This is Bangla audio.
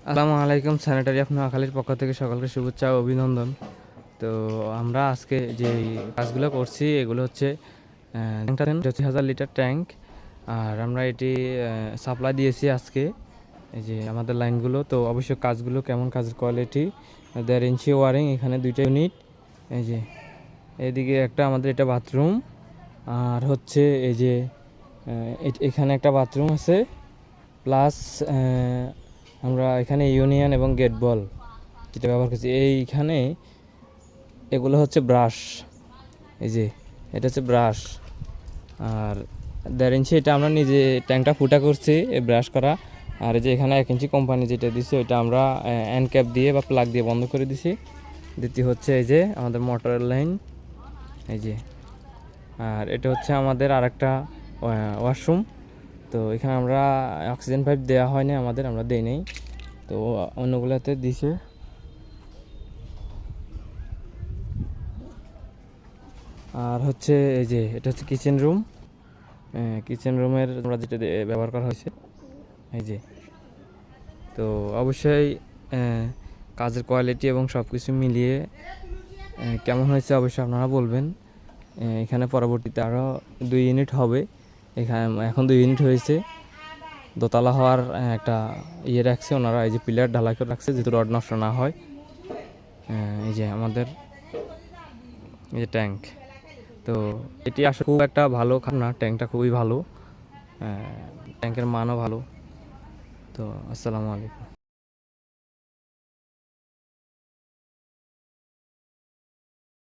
আসসালামু আলাইকুম। স্যানিটারি অফ নোয়াখালীর পক্ষ থেকে সকলকে শুভেচ্ছা ও অভিনন্দন। তো আমরা আজকে যে কাজগুলো করছি এগুলো হচ্ছে 20,000 লিটার ট্যাঙ্ক, আর আমরা এটি সাপ্লাই দিয়েছি আজকে। এই যে আমাদের লাইনগুলো, তো অবশ্যই কাজগুলো কেমন, কাজের কোয়ালিটি, 1.5 ইঞ্চি ওয়ারিং, এখানে 2টা ইউনিট। এই যে এদিকে একটা আমাদের এটা বাথরুম, আর হচ্ছে এই যে এখানে একটা বাথরুম আছে, প্লাস আমরা এখানে ইউনিয়ন এবং গেট বল যেটা ব্যবহার করছি। এইখানে এগুলো হচ্ছে ব্রাশ, এই যে এটা হচ্ছে ব্রাশ, আর 1.5 ইঞ্চি এটা আমরা নিজে ট্যাঙ্কটা ফুটা করছি এই ব্রাশ করা। আর এই যে এখানে 1 ইঞ্চি কোম্পানি যেটা দিচ্ছে ওইটা আমরা এন্ড ক্যাপ দিয়ে বা প্লাগ দিয়ে বন্ধ করে দিছি। দ্বিতীয় হচ্ছে এই যে আমাদের মোটরের লাইন, এই যে। আর এটা হচ্ছে আমাদের আরেকটা ওয়াশরুম। তো এখানে আমরা অক্সিজেন পাইপ দেওয়া হয়নি, আমরা দেই নেই, তো অন্যগুলোতে দিছে। আর হচ্ছে এই যে এটা হচ্ছে কিচেন রুম, কিচেন রুমের আমরা যেটা ব্যবহার করা হয়েছে, এই যে। তো অবশ্যই কাজের কোয়ালিটি এবং সব কিছু মিলিয়ে কেমন হয়েছে অবশ্যই আপনারা বলবেন। এখানে পরবর্তীতে আরও 2 ইউনিট হবে। এখানে এখন 2 ইউনিট হয়েছে। দোতলা হওয়ার একটা রাখছে ওনারা, এই যে পিলার ঢালাই করে রাখছে যেহেতু রড নষ্ট না হয়। এই যে আমাদের এই যে ট্যাঙ্ক, তো এটি আসলে খুব একটা ভালো খারাপ, ট্যাঙ্কটা খুবই ভালো, ট্যাঙ্কের মানও ভালো। তো আসসালামু আলাইকুম।